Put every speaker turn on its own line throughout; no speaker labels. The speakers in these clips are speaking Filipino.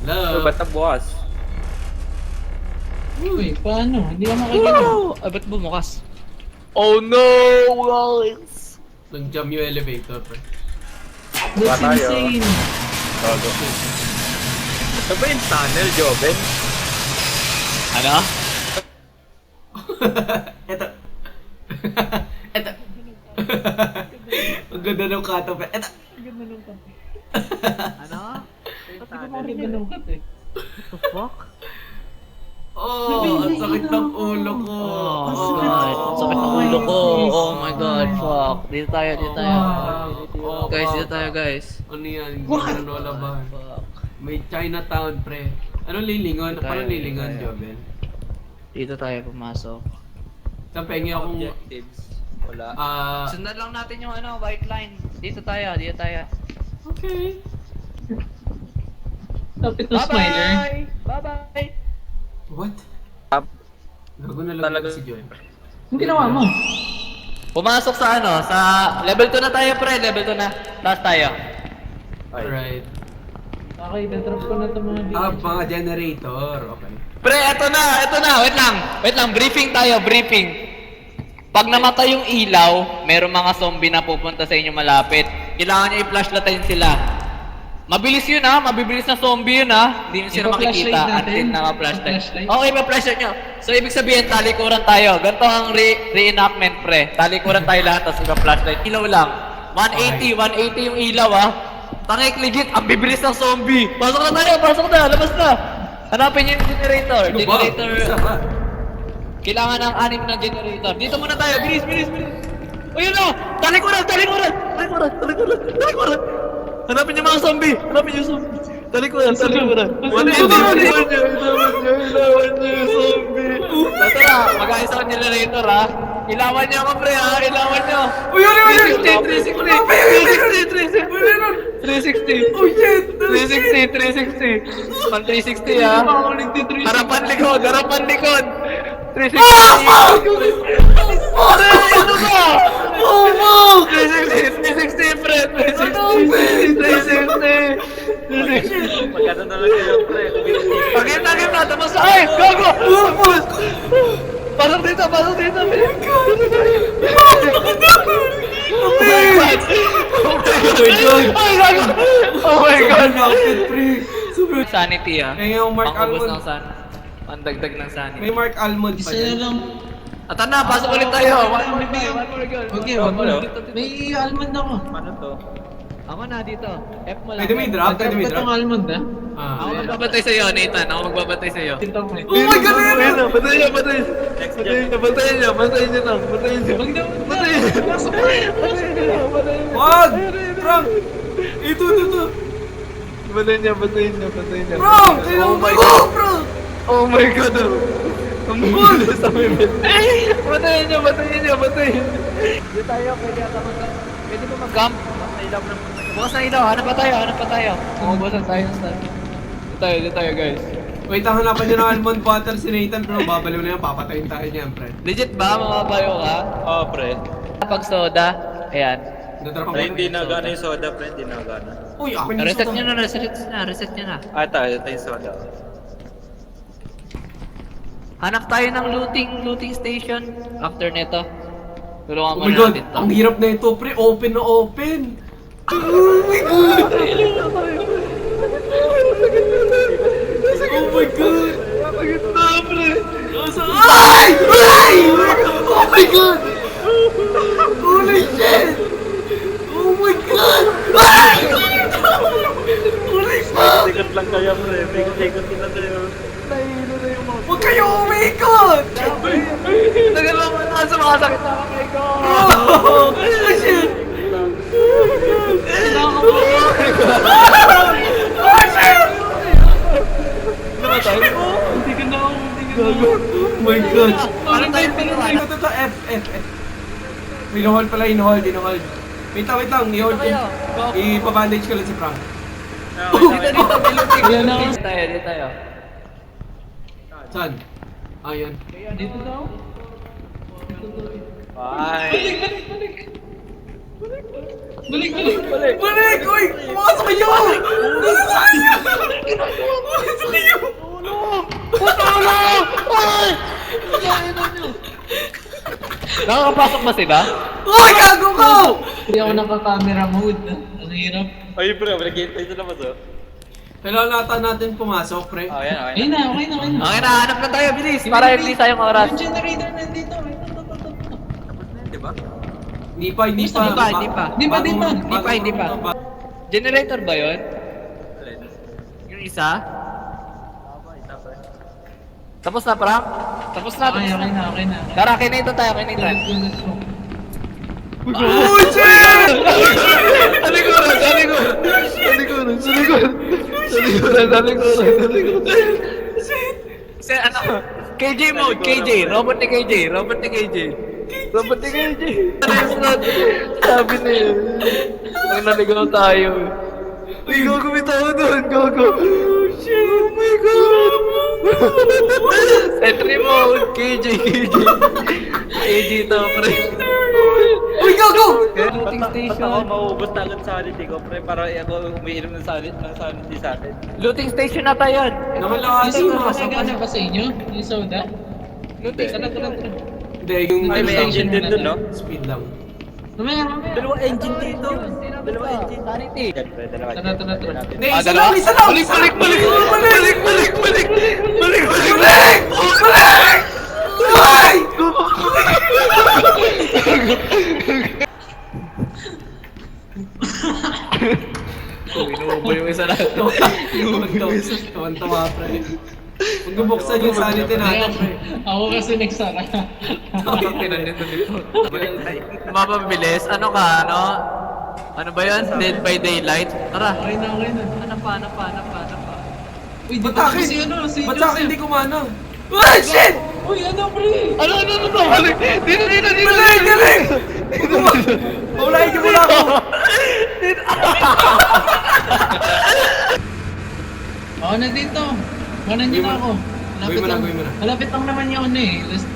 Uy, ba't bukas?
Uy, paano? Hindi ka makikita.
Ay, ba't bumukas?
Oh no, guys!
Nag-jam yung elevator, pre.
That's
tayo.
insane.
Todo. Ito ba yung tunnel, Joven?
Ano?
Eto. Eto. Ang ganda ng kato, pre. Eto.
Ano?
What
The fuck?
Oh, ang sakit ng ulo ko.
Oh my god. Sakit ng ulo ko. Oh my god. Fuck. Dito tayo, dito tayo.
Oh,
Guys, dito tayo, guys.
Ano yan? Hindi ko na nalabahan.
Fuck.
May Chinatown, pre. Anong lilingon?
Tayo,
Paano lilingon,
tayo.
Joven?
Dito tayo pumasok.
Saan pengi akong...
Objectives. Wala.
Sundan lang natin yung ano, white line. Dito tayo, dito tayo.
Okay.
Lapit na Smiler.
Bye-bye!
What? Gago na lang
Talaga
si Joy.
Ang ginawa mo?
Pumasok sa ano, sa level 2 na tayo, pre. Level 2 na. Taas tayo.
Alright.
Okay, na-drop ko na ito mga dito.
Mga generator. Okay.
Pre, eto na, eto na. Wait lang. Briefing tayo, briefing. Pag namatay yung ilaw, merong mga zombie na pupunta sa inyo malapit. Kailangan nyo i-flashlightin sila. Mabilis yun ha, mabibilis na zombie yun ha. Hindi nyo sila
Ipa-flashlight
makikita
natin.
until naka-flashlight.
Ipa-flashlight?
Okay, pa-flashlight nyo. So, ibig sabihin, talikuran tayo. Ganito ang reenactment, pre. Talikuran tayo lahat, tapos ipa-flashlight. Ilaw lang. 180 yung ilaw ha. Tangik, legit, ang bibilis ng zombie. Pasok na tayo, labas na. Hanapin nyo yung generator.
Ano ba?
Generator.
Isa ka.
Kailangan ng 6 na generator. Dito muna tayo, bilis. O yun o! Talikuran! Hanapin yung mga zombie! Talikuran! Ilawan nyo yung zombie! Tara, mag-ayos ako generator ha! Ilawan nyo ako pre ha! Ilawan nyo!
Uy, yun!
360!
Oh shit!
360! Man 360 ha! Harapan likod! 360! Pare! Ano ba?
Oh, fuck!
360 pre! 360!
Magkano na lang kayo, pre?
Game na! Tapos sa ay! Gago! Pasok dito! Oh my god!
Nakapit, pre. Super.
Sanity ah.
Kaya yung Mark
Pangubos
Almond.
ng sanity. Pandagdag ng sanity.
May Mark Almond pa
Isa na
dyan.
lang.
Ata na, pasok ulit tayo.
Okay, wag mo na. May almond ako.
Paano to?
Ako na dito. F mo lang.
Pwede may drop? Pwede may
Nagkaroon
drop?
ng almond ah.
Ako magbabantay sa'yo, Nathan. Ako magbabantay sa'yo.
Tinta mo.
Oh my God! Ayun na!
Batayin nyo.
Wag! Frank! Ito!
Batayin nyo.
Frank! Kailangan ko! Frank!
Oh my god. Ang bilis sa bibig. Batayin nyo. Dito tayo, pwede ba mag-camp? Bukas na ilaw, hanap pa tayo. Bukasan tayo ng start. Dito tayo guys.
Wait, ang hanapan nyo ng almond butter si Nathan, pero babaliw na yan, papatayin tayo niyan, pre.
Legit ba? Mamabayo ka?
Oo, pre.
Pag soda, ayan.
Natrap
Pre, hindi na gana yung soda, pre. Hindi na gana.
Uy, ako yung
Reset
soda.
nyo na, reset nyo na.
Ito yung soda.
Hanap tayo ng looting station after nito. Tulungan
Oh
mo
my
na
God,
natin to.
ang hirap na ito, pre. Open na open. Oh my God! Oh my God! Ay! Ay! Oh my God! Holy shit! Oh my God! Ay! Holy fuck!
Ikot lang kayo, pre. Ikot na tayo.
Huwag kayo umikot!
Nagalaw mo na sa mga sakit na kamay ko!
Oh shit! Oh shit!
Hindi ka na ako.
Oh my God!
Ano tayo pinuhan?
Ito, F. Hinohold pala, hinohold. Wait lang, i-hold ko. Ipa-bandage ko lang si Frank.
Yan na ako.
Dito tayo.
Saan? Ayan.
Dito na ako.
Bye.
Balik.
Balik! Uy! Pumasok kayo! Pumasok kayo!
Nakakapasok ba sila?
Uy, gago ko!
Hindi ako naka-camera mode. Ang hirap.
Ay, pre, nakikita ito naman to.
Kailangan nata natin pumasok, pre.
Oh, yan, okay.
Ayun na, okay na, okay na.
Okay na, hanap na tayo, bilis. Para hindi sayang oras.
Yung generator nandito.
Di ba?
Hindi pa.
Hindi pa.
Generator ba yun? Yung isa? Tapos na, Pram? Tapos na,
Okay na.
Tara, kinito tayo, kinito.
Let's go.
Oh, shit!
Kasi ano, KJ mode, KJ, robot ni KJ. Sabi na yun. Pag naligaw tayo. Uy, gago, may tao doon, gago. Oh my God. Entry mode, KJ. KJ to, pre.
Uy, gago!
Looting
Basta ako
station.
mauubos na agad sanity ko, pre, para ako umiinom ng sanity sa atin.
Looting station na tayo yun.
Yung
Nakalahati
soda
mo.
kasi gana ba sa inyo? Yung soda?
Looting, tara.
Hindi, yung
Ay, may engine din dun, no?
speed lang.
Mamaya.
Dalawang engine dito. Dalawang engine.
Sanity.
Yan, pre, dalawa.
Tara.
Hindi, isa lang!
Balik!
Ay!
Inuubo yung isa natin.
Tawan-tawa, pre. Huwag nabuksan yung sanity natin, pre.
Ako kasi nagsara.
Mapabilis, ano ka, ano? Ano ba yun? Dead by Daylight? Tara.
Okay na.
Ano pa?
Uy, di
Ba't
ba
akin?
si ano? Si
Ba't sa akin
Joseph?
hindi kumana? Ay, shit!
Uy, ano pre?
Ano? Balik! Dito!
Galing! Maulahin niyo muna ako!
Ako na dito. Manan niyo na ako.
Gawin mo na.
Malapit lang naman yung ano eh. Last,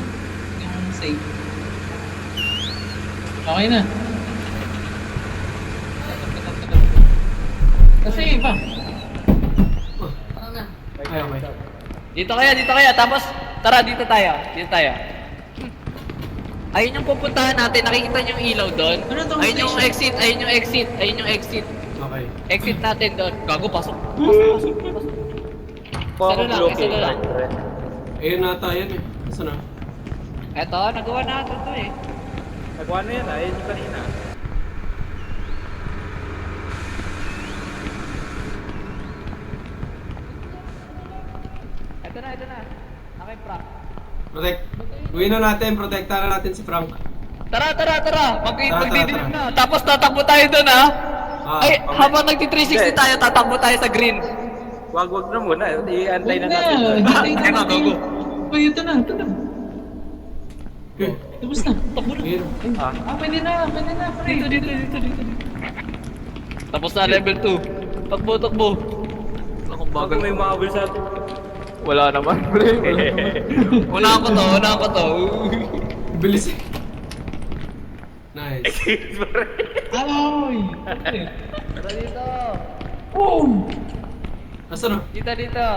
yung save. Okay na. Kasi iba.
Ay, okay.
Dito kaya. Tapos, tara, dito tayo. Ayun yung pupuntahan natin. Nakikita niyo yung ilaw doon?
Ano tong
Ayun yung
station?
exit. Ayun yung exit.
Okay.
Exit natin doon. Gago, pasok.
Puro
Isa na lang.
pre.
Ayun nata yan eh. Saan na?
Eto, nagawa natin to eh.
Nagawa na yan, ayun yung kanina.
Ito na. Naki-prank.
Gawin na natin, protektahan na natin si Frank.
Tara. Magdidilim
tara.
na. Tapos tatakbo tayo doon ha. Ay,
okay.
habang nagti-360 tayo, tatakbo tayo sa green.
Wag na muna, i-antay na
Huwag
natin.
Hintay na
Teka,
natin.
gago.
Uy, ito na.
Okay.
Tapos na. Takbo na.
Ayun.
Pwede na, pre.
Dito. Tapos na level 2. Takbo. Akong
Bago
bagal.
may umabol sa atin.
Wala naman, pre. Unahan ko to.
Bilis eh. Nice.
Aloy!
Tara dito.
Boom!
Nasaan na?
Dito.